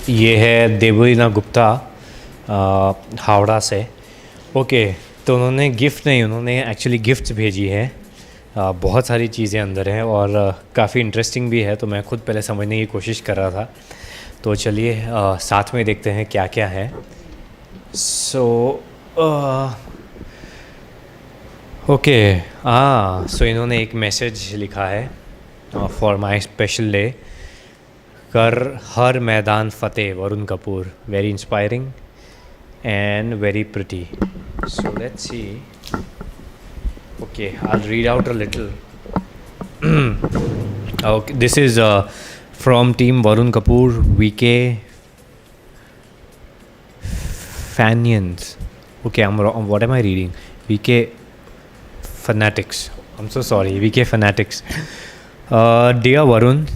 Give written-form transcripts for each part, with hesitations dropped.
ये है देवरीना गुप्ता, हावड़ा से। ओके, तो उन्होंने गिफ्ट नहीं, उन्होंने एक्चुअली गिफ्ट्स भेजी है। बहुत सारी चीज़ें अंदर हैं और काफ़ी इंटरेस्टिंग भी है, तो मैं खुद पहले समझने की कोशिश कर रहा था। तो चलिए साथ में देखते हैं क्या क्या है। सो ओके, सो इन्होंने एक मैसेज लिखा है, फॉर माई स्पेशल डे, कर हर मैदान फ़तेह, Varun Kapoor. Very inspiring and very pretty. So let's see. Okay, I'll read out a little. Okay, this is from team Varun Kapoor, VK Fanians. Okay, I'm wrong. What am I reading? VK Fanatics. I'm so sorry, VK Fanatics. Dear Varun,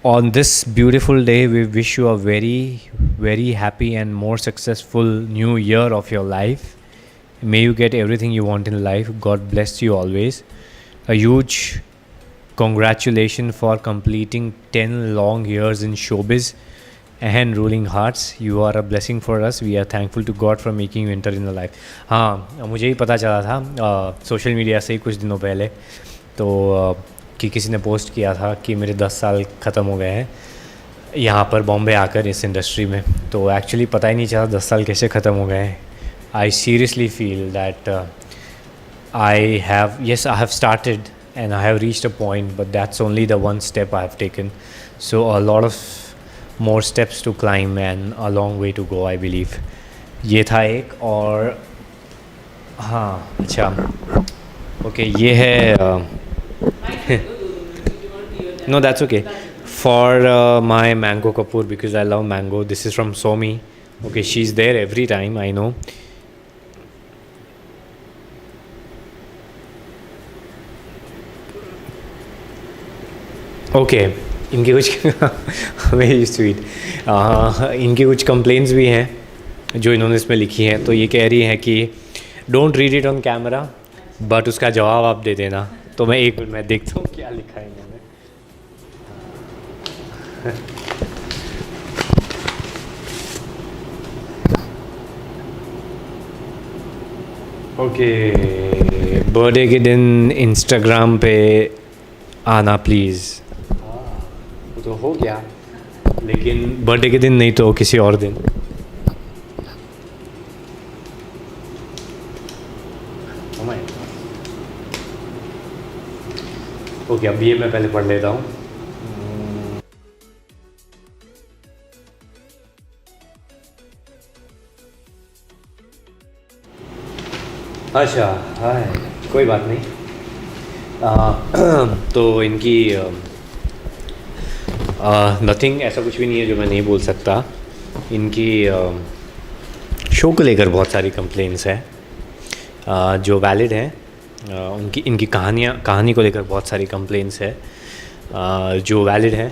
on this beautiful day, we wish you a very, very happy and more successful new year of your life. May you get everything you want in life. God bless you always. A huge congratulations for completing 10 long years in showbiz and ruling hearts. You are a blessing for us. We are thankful to God for making you enter in the life. हाँ, मुझे ही पता चला था social media से ही कुछ दिनों पहले, तो कि किसी ने पोस्ट किया था कि मेरे 10 साल ख़त्म हो गए हैं यहाँ पर बॉम्बे आकर इस इंडस्ट्री में। तो एक्चुअली पता ही नहीं चला 10 साल कैसे ख़त्म हो गए हैं। I seriously feel that I have started and I have reached a point, but that's only the one step I have taken. So a lot of more steps to climb and a long way to go, I believe. ये था एक। और हाँ, अच्छा, okay, ये है no, that's okay. For my Mango Kapoor, because I love mango. This is from Somi. Okay, she's there every time, I know. Okay, इनकी कुछ वेरी स्वीट, इनकी कुछ कंप्लेंट्स भी हैं जो इन्होंने इसमें लिखी हैं। तो ये कह रही हैं कि don't read it on camera, but उसका जवाब आप दे देना। तो मैं एक मिनट में देखता हूँ क्या लिखा है इन्होंने। ओके, बर्थडे के दिन इंस्टाग्राम पे आना प्लीज़। वो तो हो गया, लेकिन बर्थडे के दिन नहीं तो किसी और दिन। ओके, अब ये मैं पहले पढ़ लेता हूँ। अच्छा, हाय, कोई बात नहीं। तो इनकी नथिंग, ऐसा कुछ भी नहीं है जो मैं नहीं बोल सकता। इनकी शो को लेकर बहुत सारी कंप्लेंट्स हैं जो वैलिड हैं। इनकी कहानी को लेकर बहुत सारी कंप्लेंट्स है जो वैलिड है,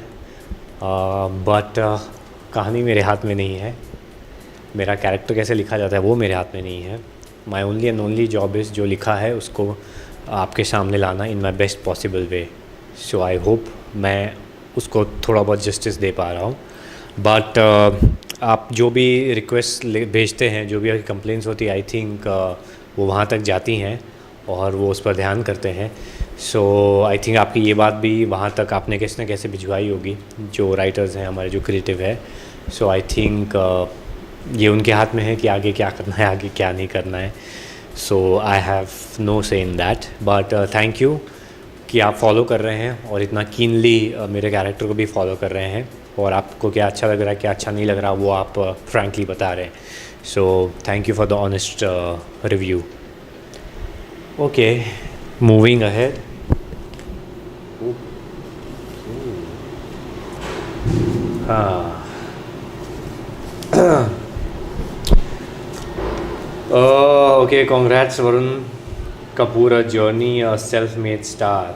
बट कहानी मेरे हाथ में नहीं है। मेरा कैरेक्टर कैसे लिखा जाता है वो मेरे हाथ में नहीं है। My only and only job is जो लिखा है उसको आपके सामने लाना in my best possible way. So I hope मैं उसको थोड़ा बहुत जस्टिस दे पा रहा हूँ। बट आप जो भी रिक्वेस्ट भेजते हैं, जो भी आपकी कंप्लेंट्स होती है, आई थिंक वो वहाँ तक जाती हैं और वो उस पर ध्यान करते हैं। सो आई थिंक आपकी ये बात भी वहाँ तक आपने कैसे न कैसे भिजवाई होगी, जो राइटर्स हैं हमारे, जो क्रिएटिव है। सो आई थिंक ये उनके हाथ में है कि आगे क्या करना है, आगे क्या नहीं करना है। सो आई हैव नो से in that, but thank you कि आप फॉलो कर रहे हैं और इतना कीनली मेरे कैरेक्टर को भी फॉलो कर रहे हैं। और आपको क्या अच्छा लग रहा है, क्या अच्छा नहीं लग रहा, वो आप फ्रैंकली बता रहे हैं। सो thank you for the honest review. Okay, moving ahead. हाँ, okay, congrats Varun Kapoor, a journey, a self-made star.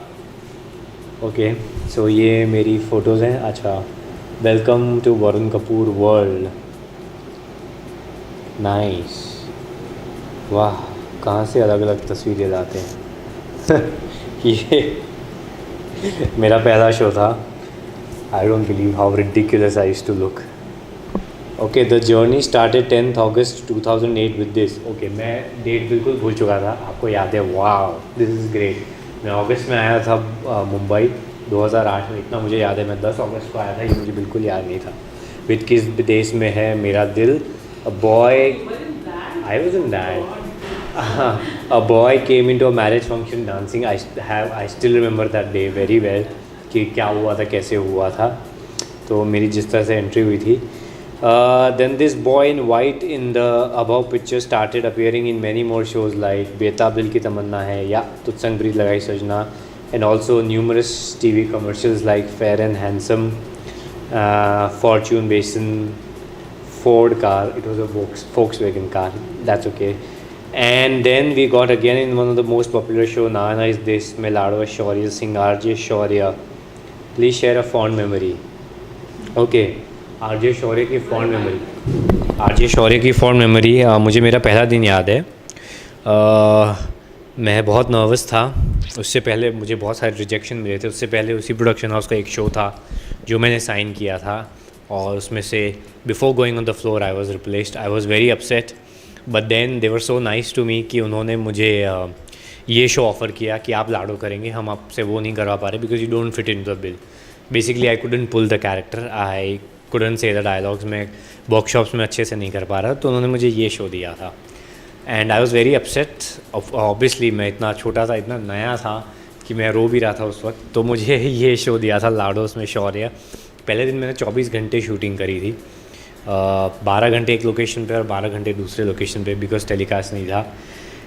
Okay, so ये मेरी फ़ोटोज़ हैं। अच्छा, welcome to Varun Kapoor world. Nice, वाह, कहाँ से अलग अलग तस्वीरें लाते हैं। ये मेरा पहला शो था। I don't believe how ridiculous I used to look. Okay, the journey started 10th August 2008 with this. Okay, मैं डेट बिल्कुल भूल चुका था, आपको याद है? वाह, दिस इज़ ग्रेट। मैं अगस्त में आया था मुंबई 2008 में, इतना मुझे याद है। मैं 10 अगस्त को आया था, ये मुझे बिल्कुल याद नहीं था। विद किस देश में है मेरा दिल, a boy, I was in that, a boy came into a marriage function dancing. I still remember that day very well कि क्या हुआ था, कैसे हुआ था। तो मेरी जिस तरह से एंट्री हुई थी। Then this boy in white in the above picture started appearing in many more shows like बेताब दिल की तमन्ना है या तुझ संग प्रीत लगाई सजना, and also numerous TV commercials like Fair and Handsome, Fortune Basin, Ford car. It was a Volkswagen car. That's okay. And then we got again in one of the most popular show, Nana Is This, में Ladwa Shaurya Singh, RJ Shaurya. Please share a fond memory. Okay, RJ Shaurya की fond memory, RJ Shaurya की fond memory. मुझे मेरा पहला दिन याद है। मैं बहुत नर्वस था। उससे पहले मुझे बहुत सारे रिजेक्शन मिले थे। उससे पहले उसी प्रोडक्शन हाउस का एक शो था जो मैंने साइन किया था, और उसमें से before going on the floor I was replaced. I was very upset, but then they were so nice to me कि उन्होंने मुझे ये शो ऑफ़र किया कि आप लाडो करेंगे, हम आपसे वो नहीं करवा पा रहे because you don't fit in the bill. Basically I couldn't pull the character, I couldn't say the dialogues, में वर्कशॉप्स में अच्छे से नहीं कर पा रहा, तो उन्होंने मुझे ये शो दिया था। And I was very upset. Obviously मैं इतना छोटा था, इतना नया था कि मैं रो भी रहा था उस वक्त। तो मुझे ये शो दिया था लाडोस में शौर्य। पहले दिन मैंने 24 घंटे शूटिंग करी थी, 12 घंटे एक लोकेशन पे और 12 घंटे दूसरे लोकेशन पे, बिकॉज टेलीकास्ट नहीं था।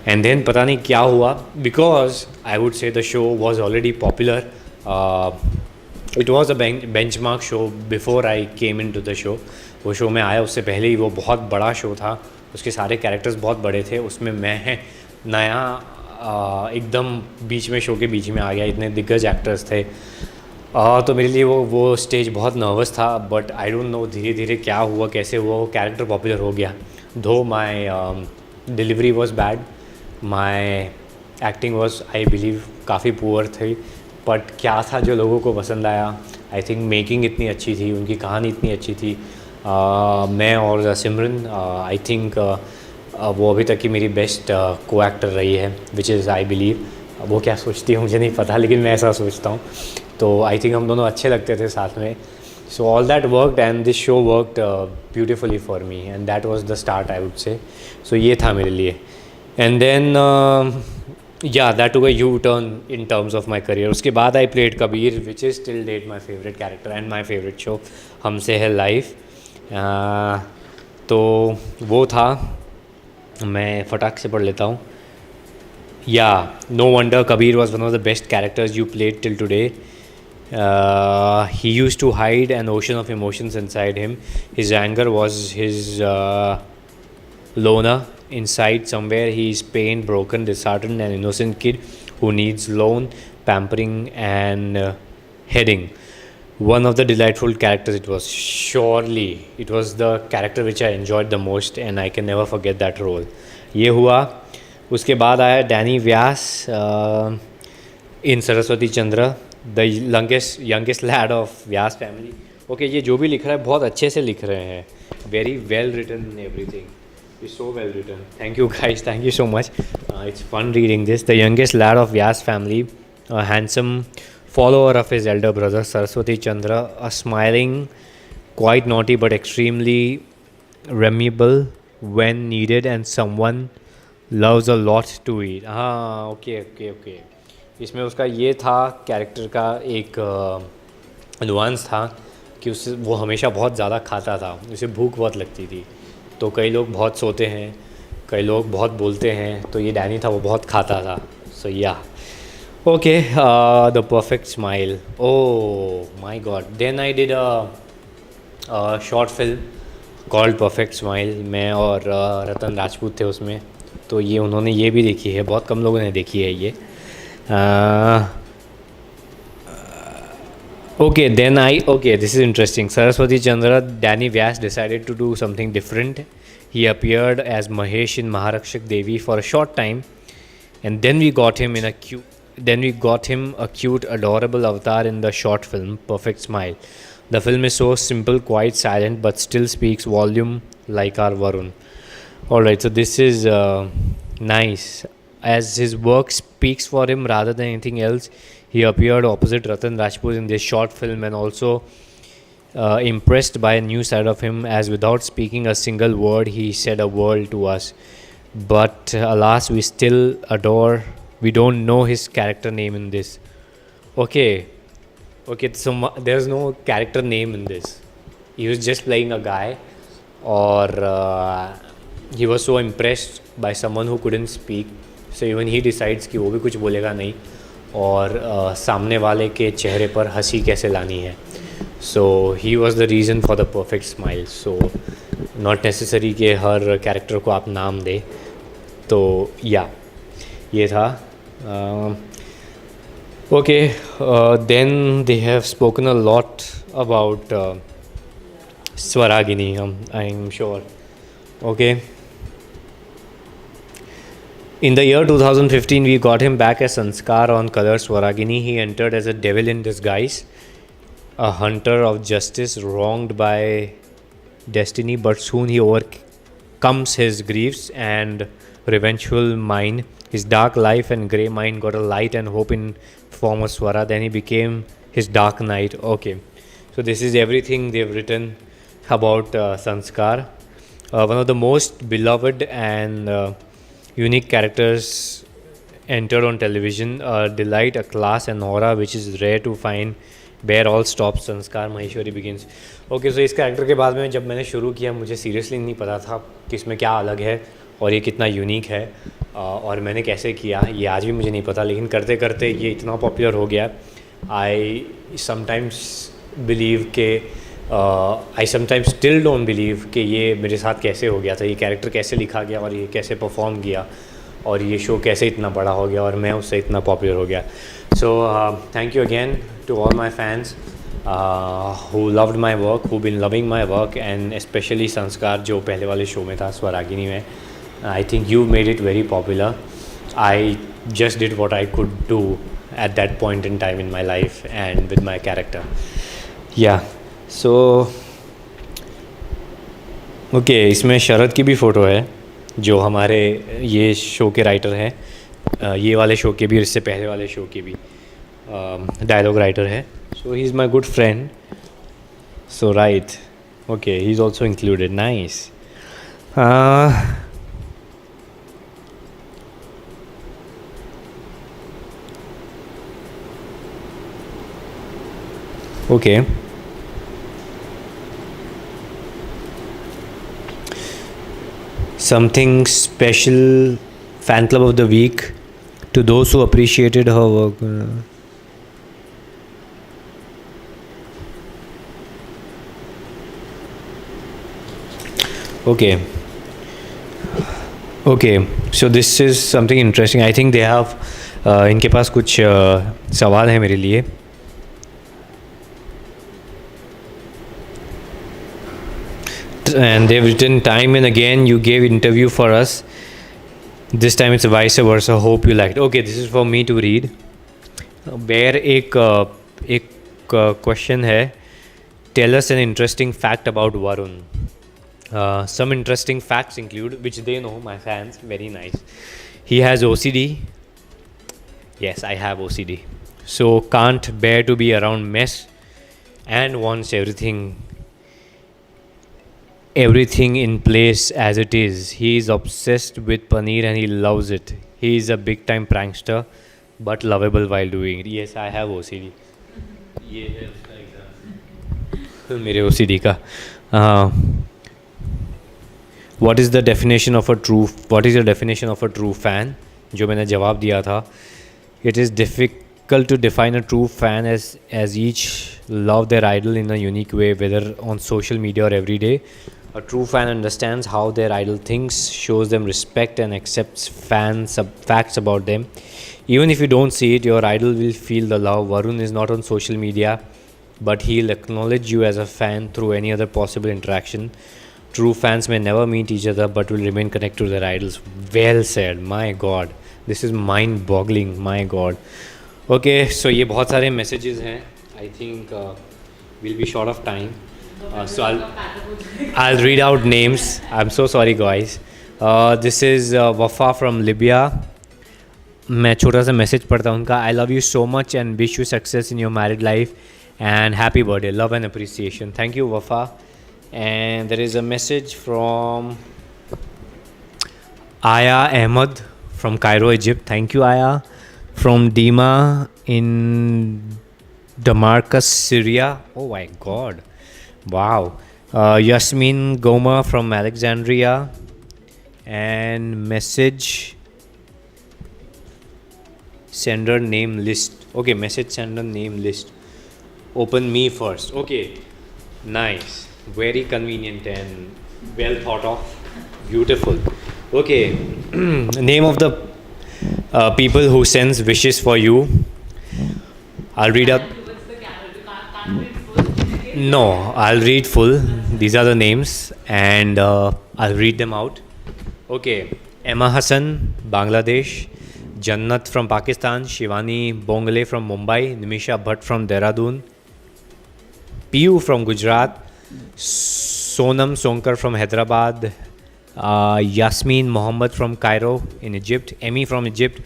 एंड देन पता नहीं क्या हुआ, because I would say the show was already popular. It was a benchmark show before I came into the show. वो शो में आया उससे पहले ही वो बहुत बड़ा शो था, उसके सारे कैरेक्टर्स बहुत बड़े थे, उसमें मैं नया एकदम बीच में, शो के बीच में आ गया, इतने दिग्गज एक्टर्स थे। तो मेरे लिए वो स्टेज बहुत नर्वस था, बट आई डोंट नो धीरे धीरे क्या हुआ, कैसे हुआ, वो कैरेक्टर पॉपुलर हो गया। दो माई delivery was bad, my acting was I believe काफ़ी पुअर थी, बट क्या था जो लोगों को पसंद आया। आई थिंक मेकिंग इतनी अच्छी थी, उनकी कहानी इतनी अच्छी थी। मैं और सिमरन, आई थिंक वो अभी तक की मेरी बेस्ट को एक्टर रही है, विच इज़ आई बिलीव। वो क्या सोचती है मुझे नहीं पता, लेकिन मैं ऐसा सोचता हूँ। तो आई थिंक हम दोनों अच्छे लगते थे साथ में। So all that worked and this show worked beautifully for me, and that was the start I would say. So ये था मेरे लिए। And then yeah that to a U turn in terms of my career. उसके बाद I played Kabir, which is till date my favourite character and my favourite show, Humse Hai life. तो वो था, मैं फटाक से पढ़ लेता हूँ। Yeah, no wonder Kabir was one of the best characters you played till today. He used to hide an ocean of emotions inside him. His anger was his loner. Inside somewhere he is pained, broken, disheartened, an innocent kid who needs loan, pampering and heading. One of the delightful characters it was. Surely it was the character which I enjoyed the most, and I can never forget that role. ये हुआ। उसके बाद आया Danny Vyas in Saraswati Chandra, the youngest lad of Vyas family. Okay, ये जो भी लिख रहा है बहुत अच्छे से लिख रहे हैं, very well written, everything is so well written. Thank you guys, thank you so much, it's fun reading this. The youngest lad of Vyas family, handsome follower of his elder brother Saraswati Chandra, a smiling, quite naughty but extremely remiable when needed, and someone loves a lot to eat. हाँ, okay okay okay, इसमें उसका ये था character का एक nuance था कि उससे वो हमेशा बहुत ज़्यादा खाता था, उसे भूख बहुत लगती थी। तो कई लोग बहुत सोते हैं, कई लोग बहुत बोलते हैं, तो ये डैनी था वो बहुत खाता था। सो या okay, the perfect smile. Oh my god. Then I did a short film called Perfect Smile. मैं और रतन राजपूत थे उसमें, तो ये उन्होंने ये भी देखी है, बहुत कम लोगों ने देखी है ये। Okay, then this is interesting. Saraswati Chandra, Danny Vyas decided to do something different. He appeared as Mahesh in Maharakshak Devi for a short time, and then we got him a cute, adorable avatar in the short film Perfect Smile. The film is so simple, quite silent, but still speaks volume like our Varun. Alright, so this is nice. As his work speaks for him rather than anything else, he appeared opposite Ratan Rajput in this short film and also impressed by a new side of him, as without speaking a single word, he said a world to us. But alas, we still adore. We don't know his character name in this. Okay, okay. So there's no character name in this. He was just playing a guy, or he was so impressed by someone who couldn't speak. So even he decides कि वो भी कुछ बोलेगा नहीं और सामने वाले के चेहरे पर हंसी कैसे लानी है. So he was the reason for the perfect smile. So not necessary कि हर कैरेक्टर को आप नाम दे. तो या ये था. Okay, then they have spoken a lot about Swaragini, I'm sure. Okay. In the year 2015, we got him back as Sanskar on Color Swaragini. He entered as a devil in disguise, a hunter of justice wronged by destiny, but soon he overcomes his griefs and revengeful mind. His dark life and grey mind got a light and hope in form of Swara. Then he became his dark knight. Okay, so this is everything they've written about Sanskar. One of the most beloved and unique characters entered on television. A delight, a class, an aura which is rare to find. Where all stops, Sanskar Maheshwari begins. Okay, so इस character के बाद में जब मैंने शुरू किया मुझे seriously नहीं पता था कि इसमें क्या अलग है और ये कितना यूनिक है और मैंने कैसे किया ये आज भी मुझे नहीं पता, लेकिन करते करते ये इतना पॉपुलर हो गया. आई समटाइम्स बिलीव के I sometimes still don't believe कि ये मेरे साथ कैसे हो गया था, ये कैरेक्टर कैसे लिखा गया और ये कैसे परफॉर्म किया और ये शो कैसे इतना बड़ा हो गया और मैं उससे इतना पॉपुलर हो गया. So thank you again to all my fans who loved my work, who been loving my work, and especially संस्कार जो पहले वाले शो में था स्वरागिनी में. I think you made it very popular. I just did what I could do at that point in time in my life and with my character. Yeah. So okay, इसमें शरद की भी फ़ोटो है जो हमारे ये शो के writer हैं, ये वाले शो के भी, इससे पहले वाले शो के भी डायलॉग राइटर है. So he's my good friend. So right. Okay, he's also included. Nice. Okay. Something special fan club of the week to those who appreciated her work. Okay. Okay. So this is something interesting. I think they have इनके पास कुछ सवाल है मेरे लिए. And they've written, time and again you gave interview for us. This time it's vice versa. Hope you liked. Okay, this is for me to read. Where एक question है. Tell us an interesting fact about Varun. Some interesting facts include, which they know, my fans, very nice. He has OCD. Yes, I have OCD. So can't bear to be around mess and wants everything in place as it is. He is obsessed with paneer and he loves it. He is a big time prankster but lovable while doing it. Yes, I have OCD. ये है उसका example मेरे OCD का. What is the definition of a true fan? जो मैंने जवाब दिया था. It is difficult to define a true fan as each love their idol in a unique way, whether on social media or every day. A true fan understands how their idol thinks, shows them respect and accepts facts about them. Even if you don't see it, your idol will feel the love. Varun is not on social media, but he'll acknowledge you as a fan through any other possible interaction. True fans may never meet each other but will remain connected to their idols. Well said. My God. This is mind-boggling. My God. Okay, so ये बहुत सारे messages हैं. I think we'll be short of time. So I'll read out names. I'm so sorry, guys. This is Wafa from Libya. मैं छोटा सा message पढ़ता हूँ उनका. I love you so much and wish you success in your married life and happy birthday. Love and appreciation. Thank you Wafa. And there is a message from Aya Ahmed from Cairo Egypt. Thank you Aya. From Deema in Damascus, Syria. Oh my God. Wow. Yasmin Goma from Alexandria. And message sender name list. Okay, message sender name list. Open me first. Okay. Nice. Very convenient and well thought of. Beautiful. Okay. Name of the people who sends wishes for you. I'll read out. No, I'll read full. These are the names and I'll read them out. Okay. Emma Hassan, Bangladesh. Jannat from Pakistan. Shivani Bongle from Mumbai. Nimisha Bhatt from Dehradun. Piyu from Gujarat. Sonam Sonkar from Hyderabad. Yasmin Mohammed from Cairo in Egypt. Emmy from Egypt.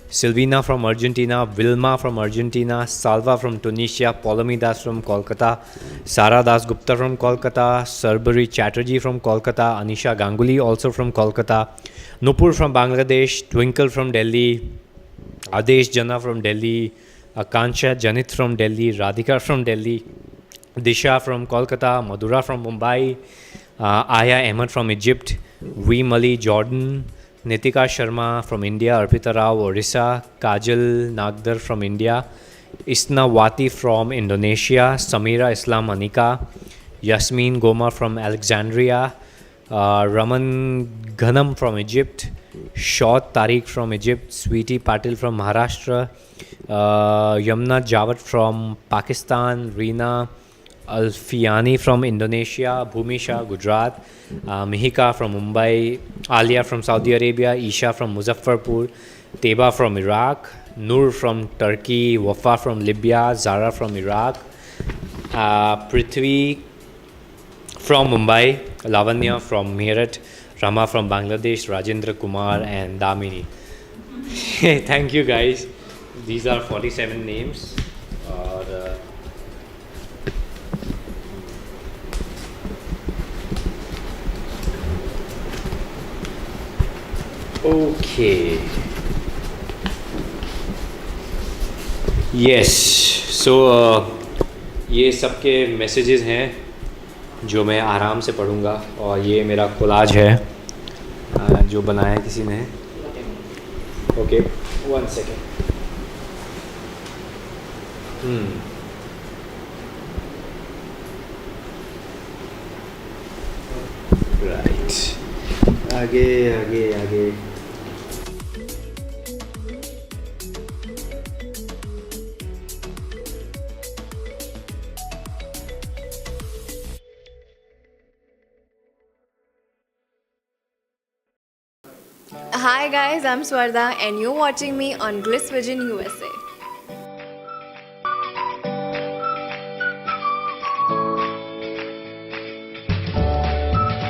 Silvina from Argentina, Vilma from Argentina, Salva from Tunisia, Paulomi Das from Kolkata, Sara Das Gupta from Kolkata, Sarbari Chatterjee from Kolkata, Anisha Ganguly also from Kolkata, Nupur from Bangladesh, Twinkle from Delhi, Adesh Jana from Delhi, Akansha Janit from Delhi, Radhika from Delhi, Disha from Kolkata, Madhura from Mumbai, Aya Ahmed from Egypt, V. Mali Jordan, Nitika Sharma from India, Arpita Rao Orissa, Kajal Nagdar from India, Isna Wati from Indonesia, Samira Islam Anika, Yasmin Goma from Alexandria, Raman Ghanam from Egypt, Shaut Tariq from Egypt, Sweetie Patil from Maharashtra, Yamna Jawat from Pakistan, Reena Alfiani from Indonesia, Bhumisha Gujarat, Mihika from Mumbai, Alia from Saudi Arabia, Isha from Muzaffarpur, Teba from Iraq, Noor from Turkey, Wafa from Libya, Zara from Iraq, Prithvi from Mumbai, Lavanya from Meerut, Rama from Bangladesh, Rajendra Kumar and Damini. Thank you guys. These are 47 names. Okay. Yes. So ये सबके messages हैं जो मैं आराम से पढ़ूँगा और ये मेरा कोलाज है जो बनाया किसी ने. Okay 1 second. राइट. आगे आगे आगे. Hi guys, I'm Swarda and you're watching me on Gliss Vision USA.